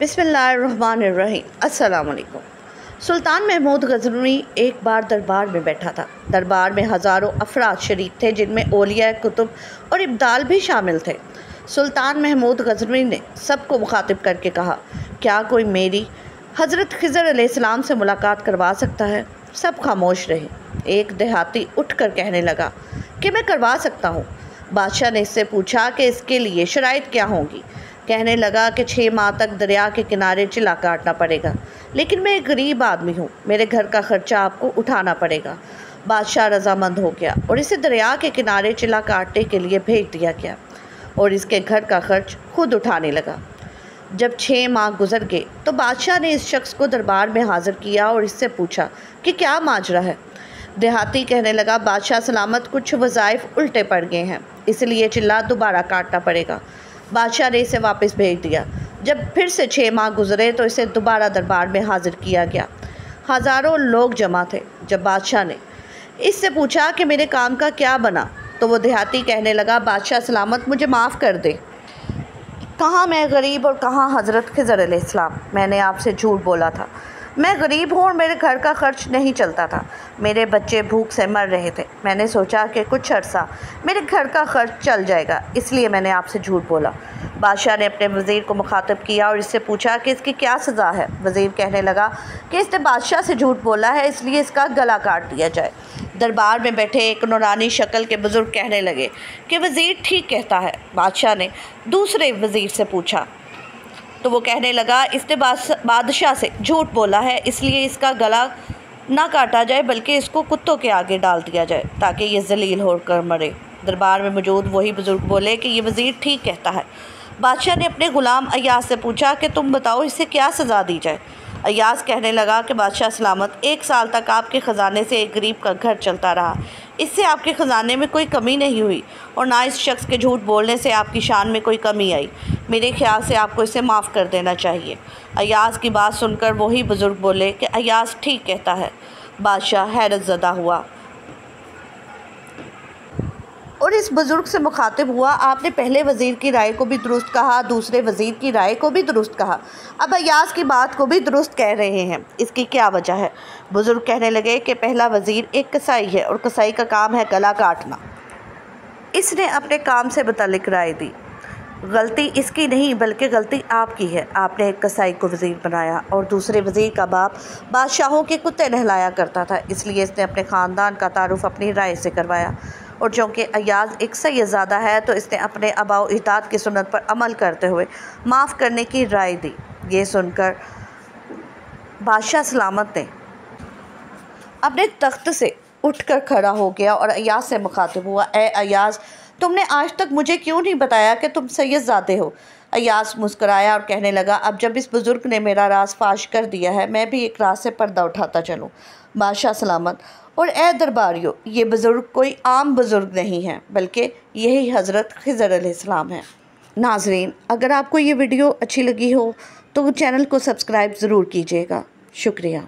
बिस्मिल्लाहिर्रहमानिर्रहीम। अस्सलाम वालेकुम। सुल्तान महमूद गज़नवी एक बार दरबार में बैठा था। दरबार में हज़ारों अफराद शरीक थे, जिनमें औलिया कुतुब और इब्दाल भी शामिल थे। सुल्तान महमूद गज़नवी ने सबको मुखातिब करके कहा, क्या कोई मेरी हज़रत खिज़र अलैहिस्सलाम से मुलाकात करवा सकता है? सब खामोश रहे। एक देहाती उठकर कहने लगा कि मैं करवा सकता हूँ। बादशाह ने इससे पूछा कि इसके लिए शराइत क्या होंगी। कहने लगा कि 6 माह तक दरिया के किनारे चिल्ला काटना पड़ेगा, लेकिन मैं एक गरीब आदमी हूँ, मेरे घर का खर्चा आपको उठाना पड़ेगा। बादशाह रजामंद हो गया और इसे दरिया के किनारे चिल्ला काटने के लिए भेज दिया गया और इसके घर का खर्च खुद उठाने लगा। जब 6 माह गुजर गए तो बादशाह ने इस शख्स को दरबार में हाजिर किया और इससे पूछा कि क्या माजरा है। देहाती कहने लगा, बादशाह सलामत, कुछ वज़ाइफ उल्टे पड़ गए हैं, इसलिए चिल्ला दोबारा काटना पड़ेगा। बादशाह ने इसे वापस भेज दिया। जब फिर से 6 माह गुजरे तो इसे दोबारा दरबार में हाजिर किया गया। हज़ारों लोग जमा थे। जब बादशाह ने इससे पूछा कि मेरे काम का क्या बना, तो वो देहाती कहने लगा, बादशाह सलामत, मुझे माफ़ कर दे। कहाँ मैं गरीब और कहाँ हज़रत खिज़र अलैहिस्सलाम। मैंने आपसे झूठ बोला था। मैं गरीब हूँ और मेरे घर का खर्च नहीं चलता था। मेरे बच्चे भूख से मर रहे थे। मैंने सोचा कि कुछ अर्सा मेरे घर का खर्च चल जाएगा, इसलिए मैंने आपसे झूठ बोला। बादशाह ने अपने वज़ीर को मुखातिब किया और इससे पूछा कि इसकी क्या सज़ा है। वज़ीर कहने लगा कि इसने बादशाह से झूठ बोला है, इसलिए इसका गला काट दिया जाए। दरबार में बैठे एक नूरानी शक्ल के बुज़ुर्ग कहने लगे कि वज़ीर ठीक कहता है। बादशाह ने दूसरे वज़ीर से पूछा तो वो कहने लगा, इसने बादशाह से झूठ बोला है, इसलिए इसका गला ना काटा जाए बल्कि इसको कुत्तों के आगे डाल दिया जाए ताकि ये जलील होकर मरे। दरबार में मौजूद वही बुज़ुर्ग बोले कि ये वज़ीर ठीक कहता है। बादशाह ने अपने ग़ुलाम अय्यास से पूछा कि तुम बताओ, इसे क्या सज़ा दी जाए। अय्यास कहने लगा कि बादशाह सलामत, 1 साल तक आपके ख़जाने से एक गरीब का घर चलता रहा, इससे आपके ख़जाने में कोई कमी नहीं हुई और ना इस शख्स के झूठ बोलने से आपकी शान में कोई कमी आई। मेरे ख्याल से आपको इसे माफ़ कर देना चाहिए। अय्यास की बात सुनकर वही बुज़ुर्ग बोले कि अय्यास ठीक कहता है। बादशाह हैरत ज़दा हुआ और इस बुज़ुर्ग से मुखातिब हुआ, आपने पहले वज़ीर की राय को भी दुरुस्त कहा, दूसरे वज़ीर की राय को भी दुरुस्त कहा, अब अय्यास की बात को भी दुरुस्त कह रहे हैं, इसकी क्या वजह है? बुज़ुर्ग कहने लगे कि पहला वज़ीर एक कसाई है और कसाई का काम है गला काटना। इसने अपने काम से मुतल्लिक राय दी। गलती इसकी नहीं बल्कि गलती आपकी है। आपने एक कसाई को वज़ीर बनाया और दूसरे वज़ीर का बाप बादशाहों के कुत्ते नहलाया करता था, इसलिए इसने अपने ख़ानदान का तारुफ़ अपनी राय से करवाया। और चूँकि अय्याज़ एक सैयदज़ादा है तो इसने अपने आबा व इताद की सुन्नत पर अमल करते हुए माफ़ करने की राय दी। ये सुनकर बादशाह सलामत ने अपने तख्त से उठकर खड़ा हो गया और अय्याज़ से मुखातिब हुआ, ए अय्याज़, तुमने आज तक मुझे क्यों नहीं बताया कि तुम सैयदज़ादे हो? अय्याज़ मुस्कराया और कहने लगा, अब जब इस बुज़ुर्ग ने मेरा राज फाश कर दिया है, मैं भी एक राज से पर्दा उठाता चलूँ। बादशाह सलामत, और ए दरबारियों, ये बुज़ुर्ग कोई आम बुज़ुर्ग नहीं है बल्कि यही हज़रत खिज़र अलैहिस्सलाम है। नाज़रीन, अगर आपको ये वीडियो अच्छी लगी हो तो चैनल को सब्सक्राइब ज़रूर कीजिएगा। शुक्रिया।